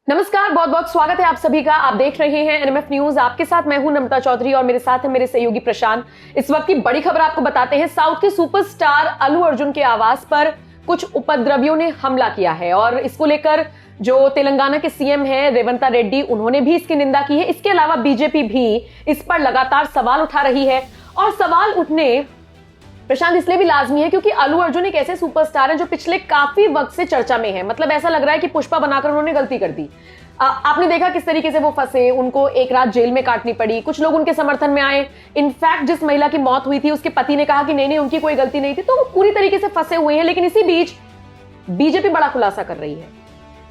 नमस्कार, बहुत बहुत स्वागत है आप सभी का। आप देख रहे हैं एनएमएफ न्यूज। आपके साथ मैं हूं नम्रता चौधरी और मेरे साथ है मेरे सहयोगी प्रशांत। इस वक्त की बड़ी खबर आपको बताते हैं। साउथ के सुपरस्टार अल्लू अर्जुन के आवास पर कुछ उपद्रवियों ने हमला किया है और इसको लेकर जो तेलंगाना के सीएम हैं रेवंत रेड्डी, उन्होंने भी इसकी निंदा की है। इसके अलावा बीजेपी भी इस पर लगातार सवाल उठा रही है और सवाल उठने प्रशांत इसलिए भी लाजमी है क्योंकि अल्लू अर्जुन एक ऐसे सुपरस्टार हैं जो पिछले काफी वक्त से चर्चा में है। मतलब ऐसा लग रहा है कि पुष्पा बनाकर उन्होंने गलती कर दी। आपने देखा किस तरीके से वो फंसे, उनको एक रात जेल में काटनी पड़ी, कुछ लोग उनके समर्थन में आए। इनफैक्ट जिस महिला की मौत हुई थी उसके पति ने कहा कि नहीं उनकी कोई गलती नहीं थी। तो वो पूरी तरीके से फंसे हुए हैं। लेकिन इसी बीच बीजेपी बड़ा खुलासा कर रही है।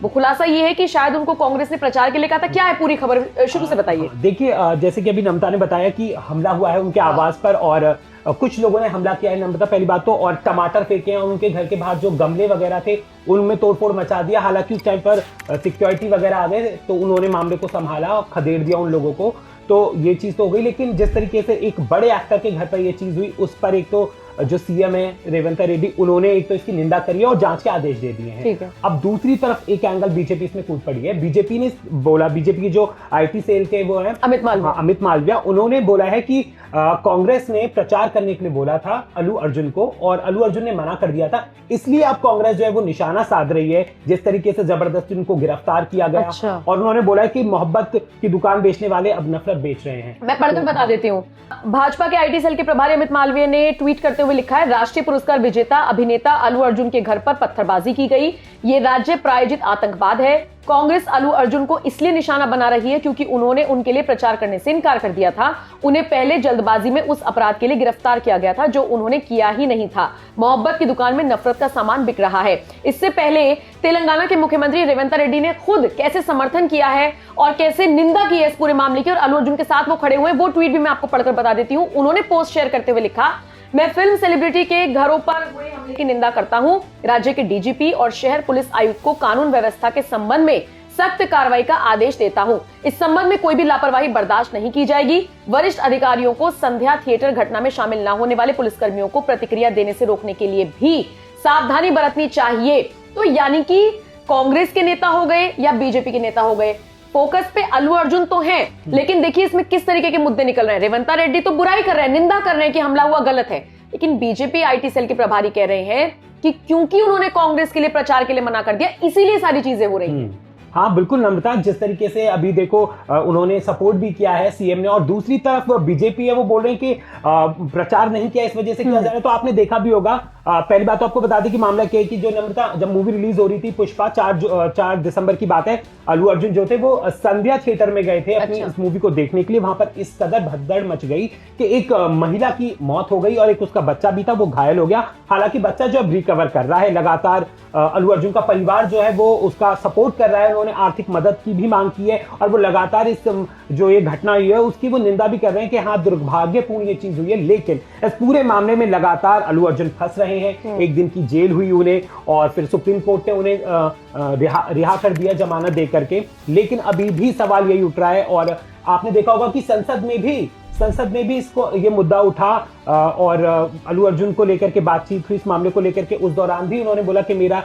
वो खुलासा ये है कि शायद उनको कांग्रेस ने प्रचार के लिए कहा था। क्या है पूरी खबर, शुरू से बताइए। देखिए, जैसे कि अभी नम्रता ने बताया कि हमला हुआ है उनके आवास पर और कुछ लोगों ने हमला किया है नम्रता, पहली बात तो, और टमाटर फेंके हैं। उनके घर के बाहर जो गमले वगैरह थे उनमें तोड़फोड़ मचा दिया। हालांकि उस टाइम पर सिक्योरिटी वगैरह आ गए तो उन्होंने मामले को संभाला और खदेड़ दिया उन लोगों को। तो ये चीज तो हो गई। लेकिन जिस तरीके से एक बड़े एक्टर के घर पर ये चीज हुई, उस पर एक तो जो सीएम है रेवंत रेड्डी, उन्होंने एक तो इसकी निंदा करी है और जांच के आदेश दे दिए हैं। अब दूसरी तरफ एक एंगल बीजेपी इसमें कूद पड़ी है। बीजेपी ने बोला, बीजेपी की जो आईटी सेल के वो है अमित मालविया, उन्होंने बोला है कि कांग्रेस ने प्रचार करने के लिए बोला था अल्लू अर्जुन को और अल्लू अर्जुन ने मना कर दिया था। इसलिए अब कांग्रेस जो है वो निशाना साध रही है। जिस तरीके से जबरदस्ती उनको गिरफ्तार किया गया। और उन्होंने बोला है कि मोहब्बत की दुकान बेचने वाले अब नफरत बेच रहे हैं। मैं पढ़कर बता देती हूँ। भाजपा के आईटी सेल के प्रभारी अमित मालवीय ने ट्वीट करते हुए लिखा है, राष्ट्रीय पुरस्कार विजेता अभिनेता अल्लू अर्जुन के घर पर पत्थरबाजी की गई। ये राज्य प्रायोजित आतंकवाद है। कांग्रेस अल्लू अर्जुन को इसलिए निशाना बना रही है क्योंकि उन्होंने उनके लिए प्रचार करने से इनकार कर दिया था। उन्हें पहले जल्दबाजी में उस अपराध के लिए गिरफ्तार किया गया था जो उन्होंने किया ही नहीं था। मोहब्बत की दुकान में नफरत का सामान बिक रहा है। इससे पहले तेलंगाना के मुख्यमंत्री रेवंत रेड्डी ने खुद कैसे समर्थन किया है और कैसे निंदा की है इस पूरे मामले की और अल्लू अर्जुन के साथ वो खड़े हुए, वो ट्वीट भी मैं आपको पढ़कर बता देती हूँ। उन्होंने पोस्ट शेयर करते हुए लिखा, मैं फिल्म सेलिब्रिटी के घरों पर हुए हमले की निंदा करता हूं। राज्य के डीजीपी और शहर पुलिस आयुक्त को कानून व्यवस्था के संबंध में सख्त कार्रवाई का आदेश देता हूं। इस संबंध में कोई भी लापरवाही बर्दाश्त नहीं की जाएगी। वरिष्ठ अधिकारियों को संध्या थिएटर घटना में शामिल न होने वाले पुलिसकर्मियों को प्रतिक्रिया देने से रोकने के लिए भी सावधानी बरतनी चाहिए। तो यानी कि कांग्रेस के नेता हो गए या बीजेपी के नेता हो गए, फोकस पे अल्लू अर्जुन तो हैं, लेकिन देखिए इसमें किस तरीके के मुद्दे निकल रहे हैं। रेवंत रेड्डी तो बुराई कर रहे हैं, निंदा कर रहे हैं कि हमला हुआ गलत है, लेकिन बीजेपी आईटी सेल के प्रभारी कह रहे हैं कि क्योंकि उन्होंने कांग्रेस के लिए प्रचार के लिए मना कर दिया, इसीलिए सारी चीजें हो रही हैं। हाँ बिल्कुल नम्रता, जिस तरीके से अभी देखो उन्होंने सपोर्ट भी किया है सीएम ने, और दूसरी तरफ बीजेपी है वो बोल रहे हैं कि प्रचार नहीं किया इस वजह से किया जा रहा है। तो आपने देखा भी होगा, पहली बात तो आपको बता दें कि मामला क्या है कि जो नम्रता, जब मूवी रिलीज हो रही थी पुष्पा, 4 दिसंबर की बात है, अल्लू अर्जुन जो थे वो संध्या थिएटर में गए थे अपनी इस मूवी को देखने के लिए। वहां पर इस कदर भगदड़ मच गई कि एक महिला की मौत हो गई और एक उसका बच्चा भी था, वो घायल हो गया। हालांकि बच्चा जो अब रिकवर कर रहा है, लगातार अल्लू अर्जुन का परिवार जो है वो उसका सपोर्ट कर रहा है। उन्होंने आर्थिक मदद की भी मांग की है और वो लगातार इस जो ये घटना हुई है उसकी वो निंदा भी कर रहे हैं कि हाँ दुर्भाग्यपूर्ण ये चीज हुई है। लेकिन इस पूरे मामले में लगातार अल्लू अर्जुन फंस रहे हैं। 1 दिन की जेल हुई उन्हें और फिर सुप्रीम कोर्ट ने उन्हें रिहा कर दिया जमानत दे करके। लेकिन अभी भी सवाल यही उठ रहा है और आपने देखा होगा कि संसद में भी इसको ये मुद्दा उठा और अल्लू अर्जुन को लेकर के बातचीत हुई इस मामले को लेकर के। उस दौरान भी उन्होंने बोला कि मेरा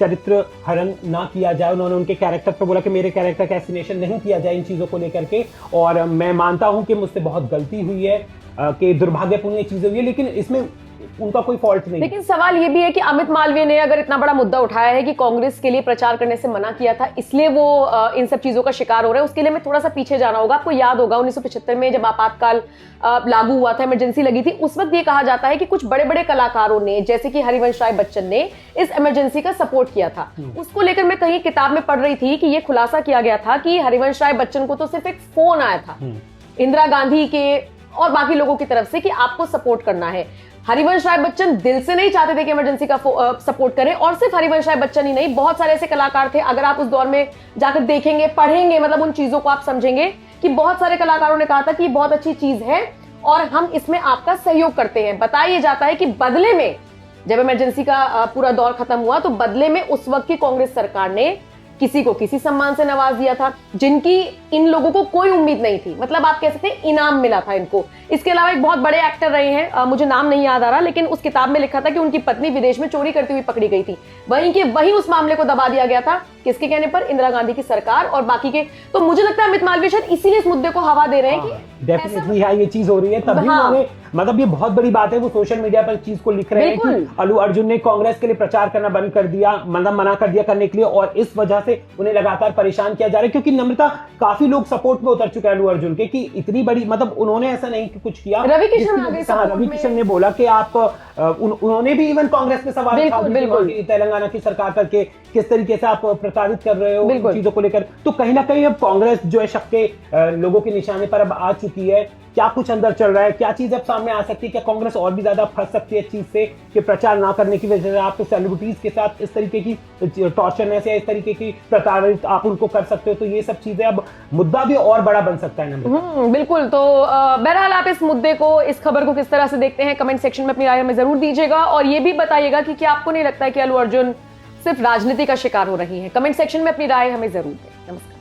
चरित्र हरण ना किया जाए। उन्होंने उनके कैरेक्टर पर बोला कि मेरे कैरेक्टर का एस्टिमेशन नहीं किया जाए इन चीजों को लेकर के, और मैं मानता हूं कि मुझसे बहुत गलती हुई है, कि दुर्भाग्यपूर्ण ये चीजें हुई है, लेकिन इसमें उनका कोई फॉल्ट नहीं। लेकिन सवाल ये भी है कि अमित मालवीय ने अगर इतना बड़ा मुद्दा उठाया है कि कांग्रेस के लिए प्रचार करने से मना किया था, इसलिए वो इन सब चीजों का शिकार हो रहे हैं, उसके लिए मैं थोड़ा सा पीछे जाना होगा। आपको याद होगा 1975 में जब आपातकाल लागू हुआ था, इमरजेंसी लगी थी, उस वक्त ये कहा जाता है कि कुछ बड़े बड़े कलाकारों ने, जैसे कि हरिवंश राय बच्चन ने, इस इमरजेंसी का सपोर्ट किया था। उसको लेकर मैं कहीं किताब में पढ़ रही थी कि ये खुलासा किया गया था कि हरिवंश राय बच्चन को तो सिर्फ एक फोन आया था इंदिरा गांधी के और बाकी लोगों की तरफ से कि आपको सपोर्ट करना है। हरिवंश राय बच्चन दिल से नहीं चाहते थे कि इमरजेंसी का सपोर्ट करें, और सिर्फ हरिवंश राय बच्चन ही नहीं, बहुत सारे ऐसे कलाकार थे। अगर आप उस दौर में जाकर देखेंगे, पढ़ेंगे, मतलब उन चीजों को आप समझेंगे कि बहुत सारे कलाकारों ने कहा था कि ये बहुत अच्छी चीज है और हम इसमें आपका सहयोग करते हैं। बताया जाता है कि बदले में, जब इमरजेंसी का पूरा दौर खत्म हुआ, तो बदले में उस वक्त की कांग्रेस सरकार ने किसी को किसी सम्मान से नवाज दिया था, जिनकी इन लोगों को कोई उम्मीद नहीं थी। मतलब आप कह सकते हैं इनाम मिला था इनको। इसके अलावा एक बहुत बड़े एक्टर रहे हैं, मुझे नाम नहीं याद आ रहा, लेकिन उस किताब में लिखा था कि उनकी पत्नी विदेश में चोरी करती हुई पकड़ी गई थी, वहीं उस मामले को दबा दिया गया था। किसके कहने पर? इंदिरा गांधी की सरकार और बाकी के। तो मुझे लगता है अमित मालवीय शायद इसीलिए इस मुद्दे को हवा दे रहे हैं कि डेफिनेटली हाँ ये चीज हो रही है, तभी उन्होंने मतलब ये बहुत बड़ी बात है, वो सोशल मीडिया पर चीज को लिख रहे हैं कि अल्लू अर्जुन ने कांग्रेस के लिए प्रचार करना बंद कर दिया, मतलब मना कर दिया करने के लिए, और इस वजह से उन्हें लगातार परेशान किया जा रहा है। क्योंकि नम्रता काफी लोग सपोर्ट में उतर चुके हैं अल्लू अर्जुन के, कि इतनी बड़ी मतलब उन्होंने ऐसा नहीं कि कुछ किया। रवि किशन ने बोला कि आप उन्होंने भी इवन कांग्रेस पे सवाल तेलंगाना की सरकार करके किस तरीके से आप प्रताड़ित कर रहे हो चीजों को लेकर। तो कहीं ना कहीं अब कांग्रेस जो है शक के लोगों के निशाने पर अब आ चुकी है। क्या कुछ अंदर चल रहा है, क्या चीज अब सामने आ सकती है? क्या कांग्रेस और भी ज्यादा फंस सकती है इस चीज से कि प्रचार ना करने की वजह से आप सेलिब्रिटीज के साथ इस तरीके की टॉर्चरनेस या इस तरीके की प्रताड़ित आप उनको कर सकते हो? तो ये सब चीजें अब मुद्दा भी और बड़ा बन सकता है ना। बिल्कुल। तो बहरहाल आप इस मुद्दे को, इस खबर को किस तरह से देखते हैं, कमेंट सेक्शन में अपनी राय हमें जरूर दीजिएगा, और ये भी बताइएगा कि क्या आपको नहीं लगता है कि अल्लू अर्जुन सिर्फ राजनीति का शिकार हो रही है? कमेंट सेक्शन में अपनी राय हमें जरूर दें। नमस्कार।